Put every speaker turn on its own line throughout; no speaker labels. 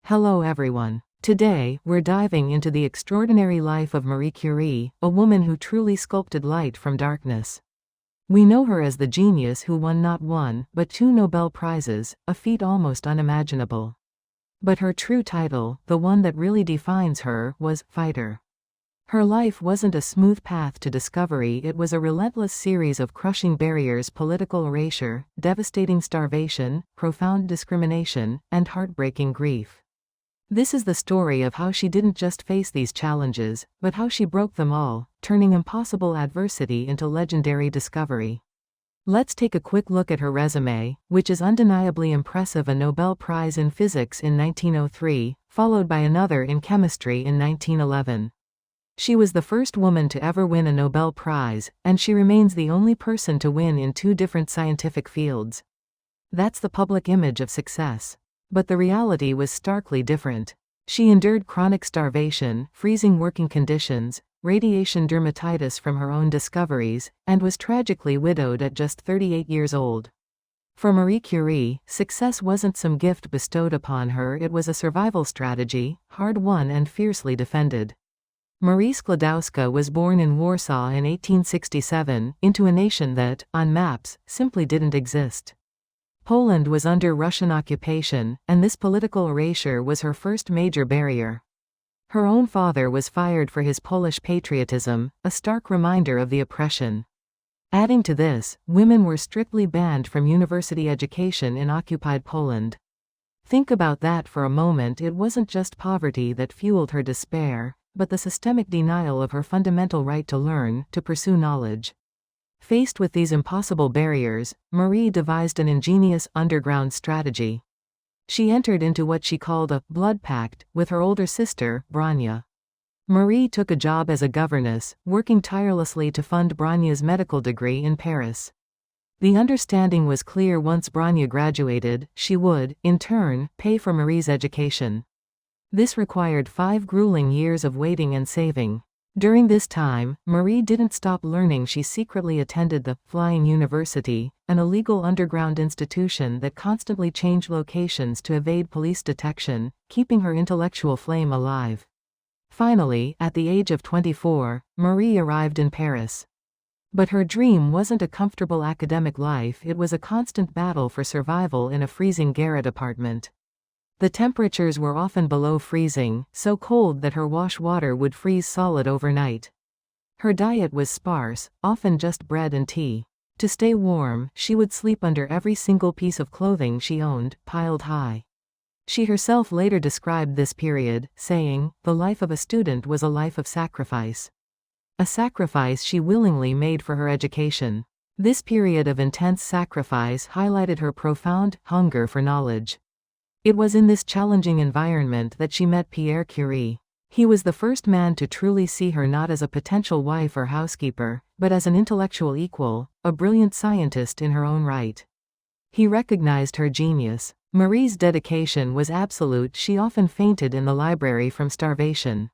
Hello everyone. Today, we're diving into the extraordinary life of Marie Curie, a woman who truly sculpted light from darkness. We know her as the genius who won not one, but two Nobel Prizes, a feat almost unimaginable. But her true title, the one that really defines her, was fighter. Her life wasn't a smooth path to discovery, it was a relentless series of crushing barriers, political erasure, devastating starvation, profound discrimination, and heartbreaking grief. This is the story of how she didn't just face these challenges, but how she broke them all, turning impossible adversity into legendary discovery. Let's take a quick look at her resume, which is undeniably impressive: a Nobel Prize in Physics in 1903, followed by another in Chemistry in 1911. She was the first woman to ever win a Nobel Prize, and she remains the only person to win in two different scientific fields. That's the public image of success. But the reality was starkly different. She endured chronic starvation, freezing working conditions, radiation dermatitis from her own discoveries, and was tragically widowed at just 38 years old. For Marie Curie, success wasn't some gift bestowed upon her, it was a survival strategy, hard-won and fiercely defended. Marie Sklodowska was born in Warsaw in 1867, into a nation that, on maps, simply didn't exist. Poland was under Russian occupation, and this political erasure was her first major barrier. Her own father was fired for his Polish patriotism, a stark reminder of the oppression. Adding to this, women were strictly banned from university education in occupied Poland. Think about that for a moment. It wasn't just poverty that fueled her despair, but the systemic denial of her fundamental right to learn, to pursue knowledge. Faced with these impossible barriers, Marie devised an ingenious underground strategy. She entered into what she called a blood pact with her older sister, Branya. Marie took a job as a governess, working tirelessly to fund Branya's medical degree in Paris. The understanding was clear: once Branya graduated, she would, in turn, pay for Marie's education. This required 5 grueling years of waiting and saving. During this time, Marie didn't stop learning. She secretly attended the Flying University, an illegal underground institution that constantly changed locations to evade police detection, keeping her intellectual flame alive. Finally, at the age of 24, Marie arrived in Paris. But her dream wasn't a comfortable academic life, it was a constant battle for survival in a freezing garret apartment. The temperatures were often below freezing, so cold that her wash water would freeze solid overnight. Her diet was sparse, often just bread and tea. To stay warm, she would sleep under every single piece of clothing she owned, piled high. She herself later described this period, saying, "The life of a student was a life of sacrifice." A sacrifice she willingly made for her education. This period of intense sacrifice highlighted her profound hunger for knowledge. It was in this challenging environment that she met Pierre Curie. He was the first man to truly see her not as a potential wife or housekeeper, but as an intellectual equal, a brilliant scientist in her own right. He recognized her genius. Marie's dedication was absolute. She often fainted in the library from starvation.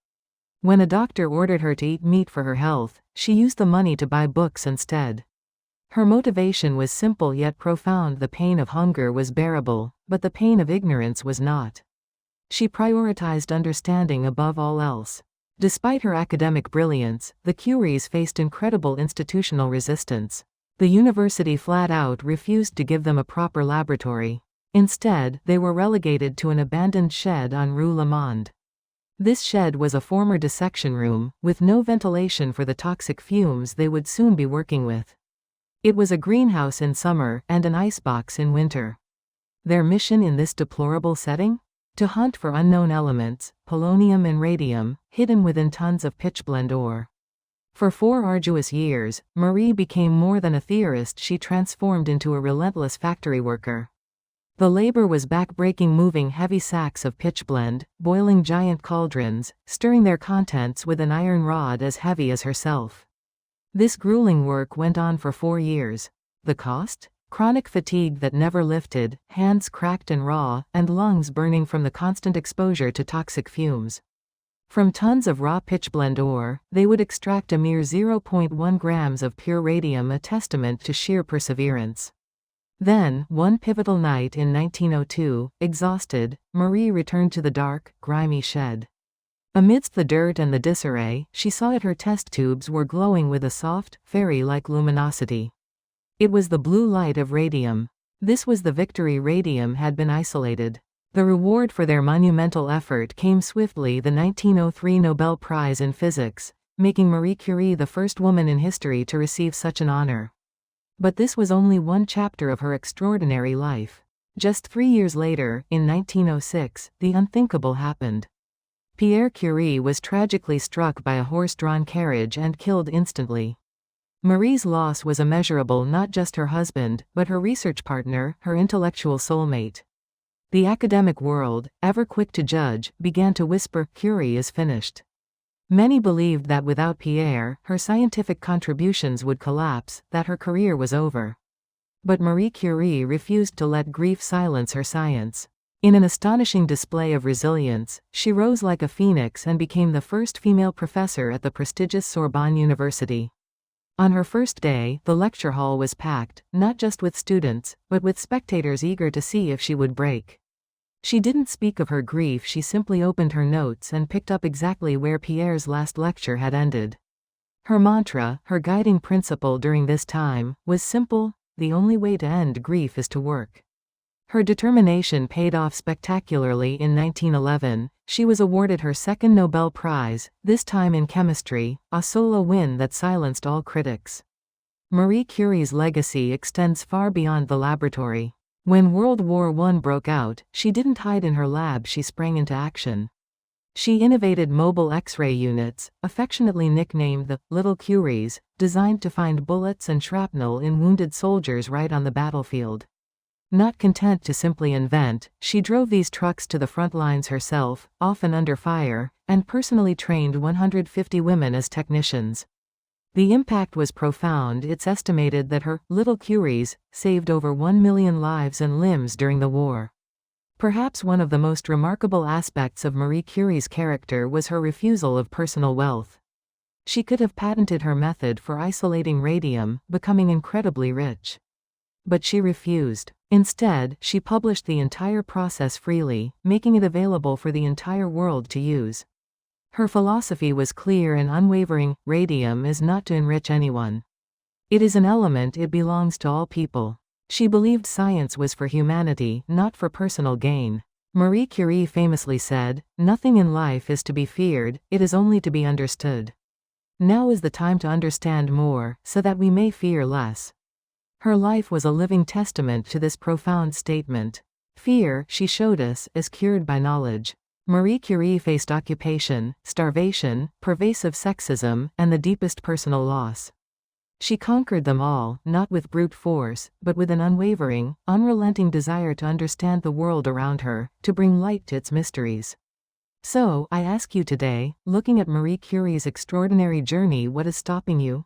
When a doctor ordered her to eat meat for her health, she used the money to buy books instead. Her motivation was simple yet profound: the pain of hunger was bearable, but the pain of ignorance was not. She prioritized understanding above all else. Despite her academic brilliance, the Curies faced incredible institutional resistance. The university flat out refused to give them a proper laboratory. Instead, they were relegated to an abandoned shed on Rue Le Monde. This shed was a former dissection room, with no ventilation for the toxic fumes they would soon be working with. It was a greenhouse in summer and an icebox in winter. Their mission in this deplorable setting? To hunt for unknown elements, polonium and radium, hidden within tons of pitchblende ore. For 4 arduous years, Marie became more than a theorist, she transformed into a relentless factory worker. The labor was backbreaking, moving heavy sacks of pitchblende, boiling giant cauldrons, stirring their contents with an iron rod as heavy as herself. This grueling work went on for 4 years. The cost? Chronic fatigue that never lifted, hands cracked and raw, and lungs burning from the constant exposure to toxic fumes. From tons of raw pitchblende ore, they would extract a mere 0.1 grams of pure radium, a testament to sheer perseverance. Then, one pivotal night in 1902, exhausted, Marie returned to the dark, grimy shed. Amidst the dirt and the disarray, she saw that her test tubes were glowing with a soft, fairy-like luminosity. It was the blue light of radium. This was the victory. Radium had been isolated. The reward for their monumental effort came swiftly: the 1903 Nobel Prize in Physics, making Marie Curie the first woman in history to receive such an honor. But this was only one chapter of her extraordinary life. Just 3 years later, in 1906, the unthinkable happened. Pierre Curie was tragically struck by a horse-drawn carriage and killed instantly. Marie's loss was immeasurable. Not just her husband, but her research partner, her intellectual soulmate. The academic world, ever quick to judge, began to whisper, "Curie is finished." Many believed that without Pierre, her scientific contributions would collapse, that her career was over. But Marie Curie refused to let grief silence her science. In an astonishing display of resilience, she rose like a phoenix and became the first female professor at the prestigious Sorbonne University. On her first day, the lecture hall was packed, not just with students, but with spectators eager to see if she would break. She didn't speak of her grief. She simply opened her notes and picked up exactly where Pierre's last lecture had ended. Her mantra, her guiding principle during this time, was simple: the only way to end grief is to work. Her determination paid off spectacularly. In 1911, she was awarded her second Nobel Prize, this time in chemistry, a solo win that silenced all critics. Marie Curie's legacy extends far beyond the laboratory. When World War I broke out, she didn't hide in her lab. She sprang into action. She innovated mobile X-ray units, affectionately nicknamed the Little Curies, designed to find bullets and shrapnel in wounded soldiers right on the battlefield. Not content to simply invent, she drove these trucks to the front lines herself, often under fire, and personally trained 150 women as technicians. The impact was profound. It's estimated that her Little Curies saved over 1 million lives and limbs during the war. Perhaps one of the most remarkable aspects of Marie Curie's character was her refusal of personal wealth. She could have patented her method for isolating radium, becoming incredibly rich. But she refused. Instead, she published the entire process freely, making it available for the entire world to use. Her philosophy was clear and unwavering: radium is not to enrich anyone. It is an element. It belongs to all people. She believed science was for humanity, not for personal gain. Marie Curie famously said, "Nothing in life is to be feared, it is only to be understood. Now is the time to understand more, so that we may fear less." Her life was a living testament to this profound statement. Fear, she showed us, is cured by knowledge. Marie Curie faced occupation, starvation, pervasive sexism, and the deepest personal loss. She conquered them all, not with brute force, but with an unwavering, unrelenting desire to understand the world around her, to bring light to its mysteries. So, I ask you today, looking at Marie Curie's extraordinary journey, what is stopping you?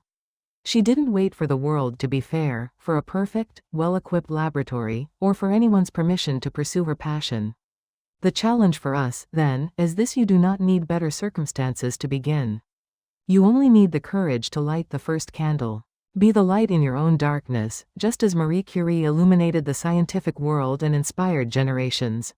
She didn't wait for the world to be fair, for a perfect, well-equipped laboratory, or for anyone's permission to pursue her passion. The challenge for us, then, is this: you do not need better circumstances to begin. You only need the courage to light the first candle. Be the light in your own darkness, just as Marie Curie illuminated the scientific world and inspired generations.